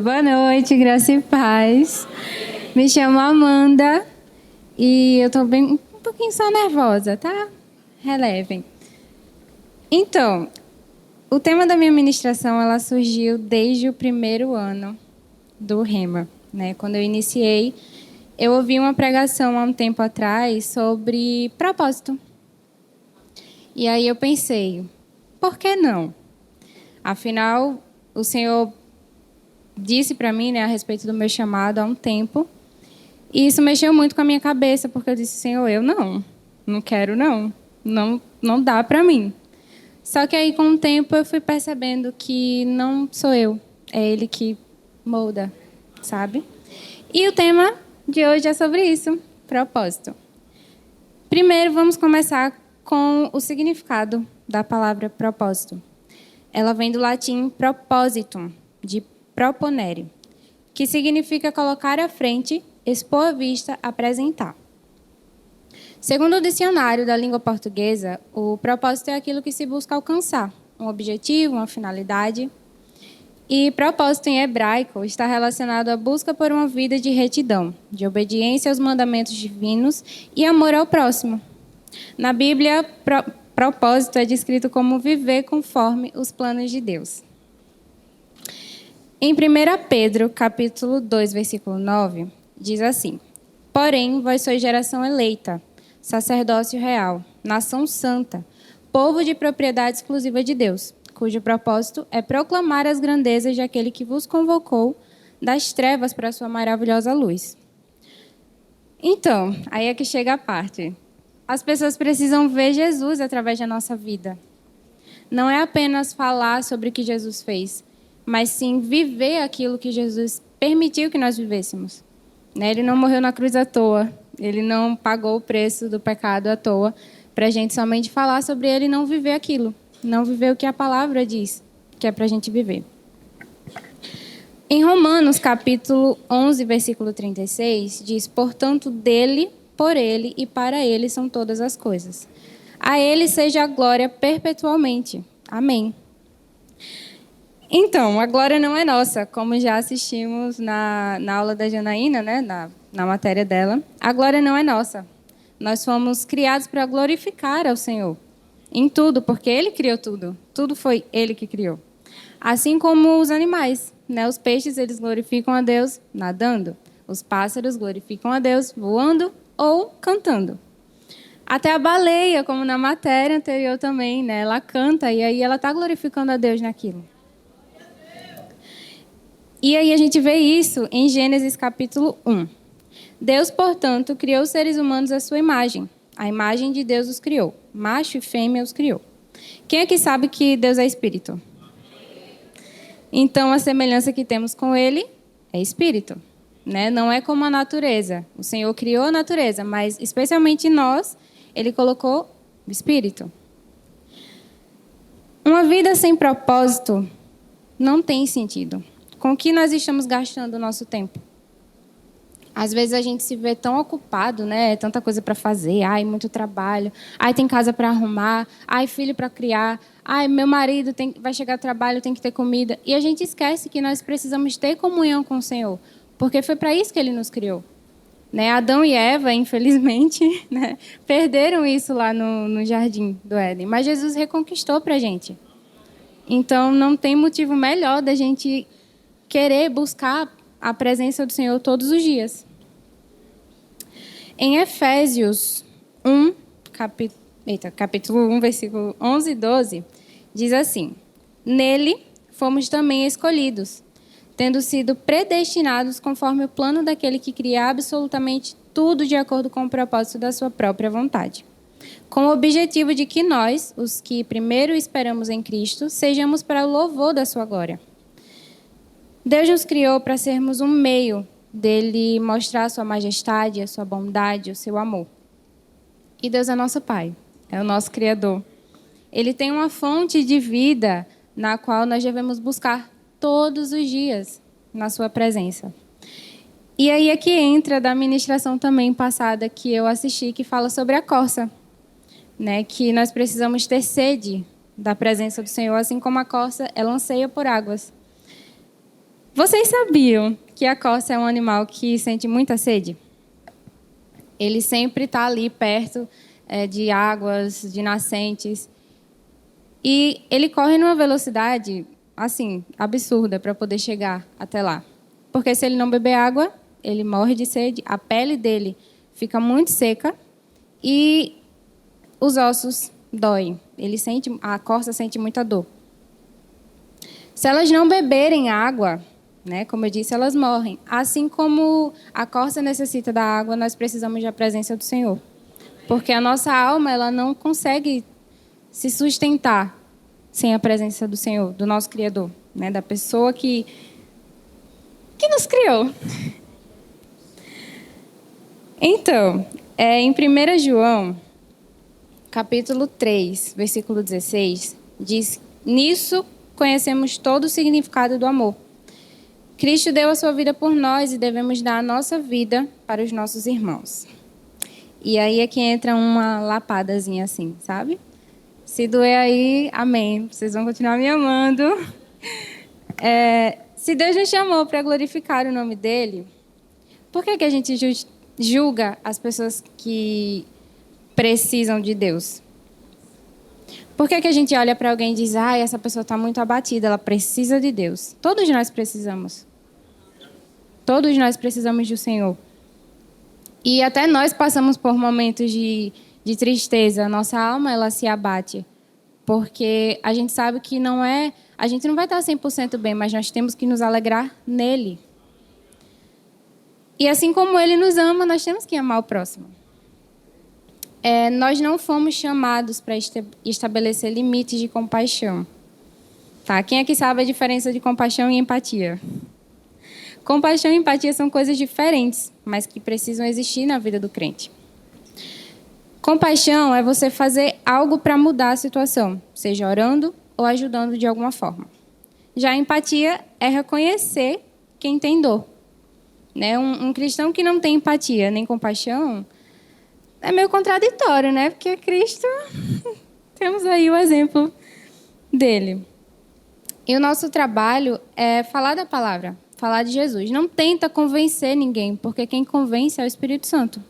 Oi, boa noite, graça e paz. Me chamo Amanda e eu tô bem, um pouquinho só nervosa, tá? Relevem. Então, o tema da minha ministração, ela surgiu desde o primeiro ano do Rema, né? Quando eu iniciei, eu ouvi uma pregação há um tempo atrás sobre propósito. E aí eu pensei, por que não? Afinal, o Senhor disse para mim, né, a respeito do meu chamado há um tempo. E isso mexeu muito com a minha cabeça, porque eu disse, Senhor, eu não quero não dá para mim. Só que aí com o tempo eu fui percebendo que não sou eu, é Ele que molda, sabe? E o tema de hoje é sobre isso, propósito. Primeiro vamos começar com o significado da palavra propósito. Ela vem do latim propositum, de proponere, que significa colocar à frente, expor à vista, apresentar. Segundo o dicionário da língua portuguesa, o propósito é aquilo que se busca alcançar, um objetivo, uma finalidade. E propósito em hebraico está relacionado à busca por uma vida de retidão, de obediência aos mandamentos divinos e amor ao próximo. Na Bíblia, propósito é descrito como viver conforme os planos de Deus. Em 1 Pedro, capítulo 2, versículo 9, diz assim: Porém, vós sois geração eleita, sacerdócio real, nação santa, povo de propriedade exclusiva de Deus, cujo propósito é proclamar as grandezas de aquele que vos convocou das trevas para a sua maravilhosa luz. Então, aí é que chega a parte. As pessoas precisam ver Jesus através da nossa vida. Não é apenas falar sobre o que Jesus fez, mas sim viver aquilo que Jesus permitiu que nós vivêssemos. Ele não morreu na cruz à toa, ele não pagou o preço do pecado à toa, para a gente somente falar sobre ele e não viver aquilo, não viver o que a palavra diz, que é para a gente viver. Em Romanos, capítulo 11, versículo 36, diz: Portanto, dele, por ele e para ele são todas as coisas. A ele seja a glória perpetualmente. Amém. Então, a glória não é nossa, como já assistimos na aula da Janaína, né, na matéria dela. A glória não é nossa. Nós fomos criados para glorificar ao Senhor em tudo, porque Ele criou tudo. Tudo foi Ele que criou. Assim como os animais, né? Os peixes, eles glorificam a Deus nadando. Os pássaros glorificam a Deus voando ou cantando. Até a baleia, como na matéria anterior também, né? Ela canta e aí ela está glorificando a Deus naquilo. E aí a gente vê isso em Gênesis capítulo 1. Deus, portanto, criou os seres humanos à sua imagem. A imagem de Deus os criou. Macho e fêmea os criou. Quem é que sabe que Deus é espírito? Então, a semelhança que temos com Ele é espírito. Né? Não é como a natureza. O Senhor criou a natureza, mas especialmente em nós, Ele colocou o espírito. Uma vida sem propósito não tem sentido. Com o que nós estamos gastando o nosso tempo? Às vezes a gente se vê tão ocupado, né? Tanta coisa para fazer, muito trabalho, tem casa para arrumar, filho para criar, meu marido vai chegar ao trabalho, tem que ter comida. E a gente esquece que nós precisamos ter comunhão com o Senhor, porque foi para isso que Ele nos criou. Né? Adão e Eva, infelizmente, né, perderam isso lá no jardim do Éden, mas Jesus reconquistou para a gente. Então, não tem motivo melhor da gente querer buscar a presença do Senhor todos os dias. Em Efésios 1, capítulo 1, versículo 11 e 12, diz assim: Nele fomos também escolhidos, tendo sido predestinados conforme o plano daquele que cria absolutamente tudo de acordo com o propósito da sua própria vontade, com o objetivo de que nós, os que primeiro esperamos em Cristo, sejamos para o louvor da sua glória. Deus nos criou para sermos um meio dele mostrar a sua majestade, a sua bondade, o seu amor. E Deus é nosso Pai, é o nosso Criador. Ele tem uma fonte de vida na qual nós devemos buscar todos os dias na sua presença. E aí é que entra da ministração também passada que eu assisti, que fala sobre a corça, né? Que nós precisamos ter sede da presença do Senhor, assim como a corça ela anseia por águas. Vocês sabiam que a corça é um animal que sente muita sede? Ele sempre está ali perto de águas, de nascentes. E ele corre numa velocidade, assim, absurda para poder chegar até lá. Porque se ele não beber água, ele morre de sede, a pele dele fica muito seca e os ossos doem. A corça sente muita dor. Se elas não beberem água, né, como eu disse, elas morrem. Assim como a corça necessita da água, nós precisamos da presença do Senhor. Porque a nossa alma, ela não consegue se sustentar sem a presença do Senhor, do nosso Criador, né, da pessoa que nos criou. Então, em 1 João, capítulo 3, versículo 16, diz: nisso conhecemos todo o significado do amor. Cristo deu a sua vida por nós e devemos dar a nossa vida para os nossos irmãos. E aí é que entra uma lapadazinha assim, sabe? Se doer aí, amém. Vocês vão continuar me amando. Se Deus nos chamou para glorificar o nome dele, por que a gente julga as pessoas que precisam de Deus? Por que a gente olha para alguém e diz: essa pessoa está muito abatida, ela precisa de Deus? Todos nós precisamos. Todos nós precisamos do Senhor. E até nós passamos por momentos de tristeza. Nossa alma, ela se abate. Porque a gente sabe que a gente não vai estar 100% bem, mas nós temos que nos alegrar nele. E assim como ele nos ama, nós temos que amar o próximo. Nós não fomos chamados para estabelecer limites de compaixão. Tá? Quem aqui sabe a diferença de compaixão e empatia? Compaixão e empatia são coisas diferentes, mas que precisam existir na vida do crente. Compaixão é você fazer algo para mudar a situação, seja orando ou ajudando de alguma forma. Já a empatia é reconhecer quem tem dor. Né? Um cristão que não tem empatia nem compaixão é meio contraditório, né? Porque Cristo, temos aí o exemplo dele. E o nosso trabalho é falar da palavra, falar de Jesus. Não tenta convencer ninguém, porque quem convence é o Espírito Santo.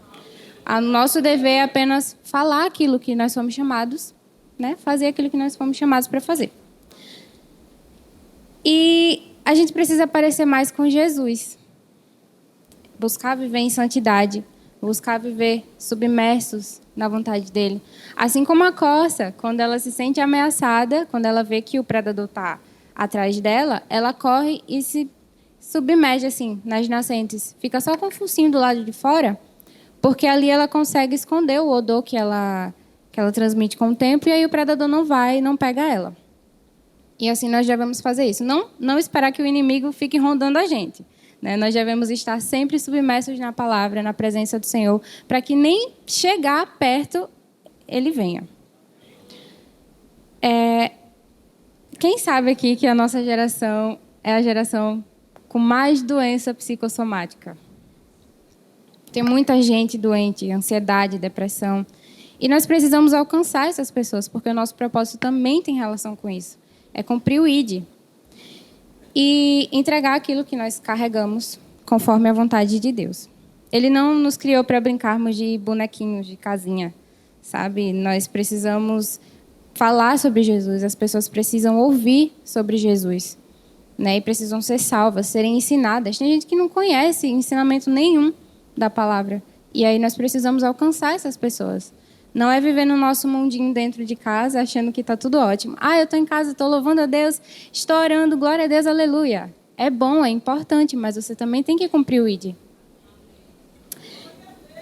O nosso dever é apenas falar aquilo que nós fomos chamados, né? Fazer aquilo que nós fomos chamados para fazer. E a gente precisa parecer mais com Jesus. Buscar viver em santidade, buscar viver submersos na vontade dele. Assim como a corça, quando ela se sente ameaçada, quando ela vê que o predador está atrás dela, ela corre e se submerge assim nas nascentes. Fica só com o focinho do lado de fora, porque ali ela consegue esconder o odor que ela transmite com o tempo, e aí o predador não vai, não pega ela. E assim nós devemos fazer isso. Não esperar que o inimigo fique rondando a gente. Né? Nós devemos estar sempre submersos na palavra, na presença do Senhor, para que nem chegar perto ele venha. Quem sabe aqui que a nossa geração é a geração com mais doença psicossomática? Tem muita gente doente, ansiedade, depressão. E nós precisamos alcançar essas pessoas, porque o nosso propósito também tem relação com isso. É cumprir o ID. E entregar aquilo que nós carregamos conforme a vontade de Deus. Ele não nos criou para brincarmos de bonequinhos, de casinha, sabe? Nós precisamos falar sobre Jesus, as pessoas precisam ouvir sobre Jesus, né? E precisam ser salvas, serem ensinadas. Tem gente que não conhece ensinamento nenhum da palavra. E aí nós precisamos alcançar essas pessoas. Não é viver no nosso mundinho dentro de casa, achando que está tudo ótimo. Eu estou em casa, estou louvando a Deus, estou orando, glória a Deus, aleluia. É bom, é importante, mas você também tem que cumprir o ID.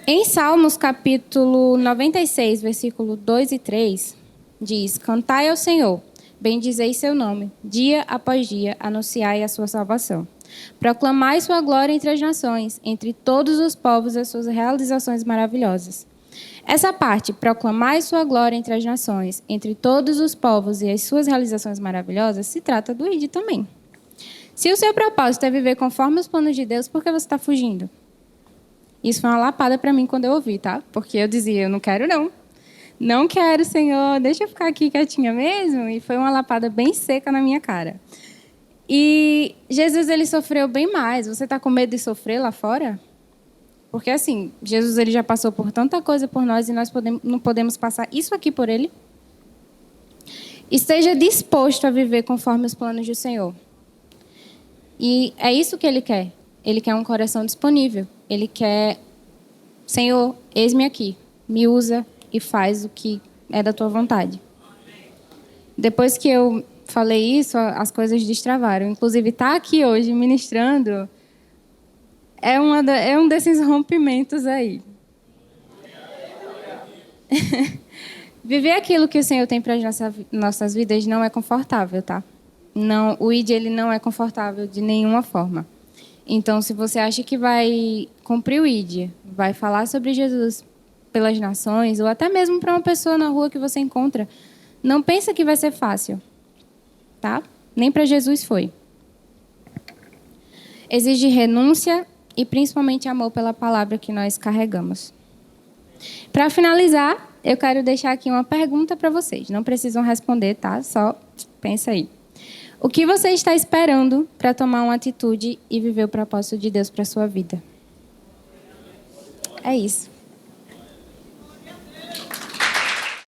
Em Salmos, capítulo 96, versículo 2 e 3, diz: cantai ao Senhor, bendizei seu nome, dia após dia, anunciai a sua salvação. Proclamai sua glória entre as nações, entre todos os povos, as suas realizações maravilhosas. Essa parte, proclamai sua glória entre as nações, entre todos os povos e as suas realizações maravilhosas, se trata do ID também. Se o seu propósito é viver conforme os planos de Deus, por que você está fugindo? Isso foi uma lapada para mim quando eu ouvi, tá? Porque eu dizia, eu não quero não. Não quero, Senhor, deixa eu ficar aqui quietinha mesmo. E foi uma lapada bem seca na minha cara. E Jesus, ele sofreu bem mais. Você está com medo de sofrer lá fora? Porque, assim, Jesus, ele já passou por tanta coisa por nós e nós não podemos passar isso aqui por ele. Esteja disposto a viver conforme os planos do Senhor. E é isso que ele quer. Ele quer um coração disponível. Ele quer, Senhor, eis-me aqui. Me usa e faz o que é da tua vontade. Depois que eu falei isso, as coisas destravaram. Inclusive, estar aqui hoje ministrando é um desses rompimentos aí. Viver aquilo que o Senhor tem para as nossas vidas não é confortável, tá? Não, o ID ele não é confortável de nenhuma forma. Então, se você acha que vai cumprir o ID, vai falar sobre Jesus pelas nações, ou até mesmo para uma pessoa na rua que você encontra, não pensa que vai ser fácil, tá? Nem para Jesus foi. Exige renúncia e principalmente amor pela palavra que nós carregamos. Para finalizar, eu quero deixar aqui uma pergunta para vocês. Não precisam responder, tá? Só pensa aí. O que você está esperando para tomar uma atitude e viver o propósito de Deus para a sua vida? É isso.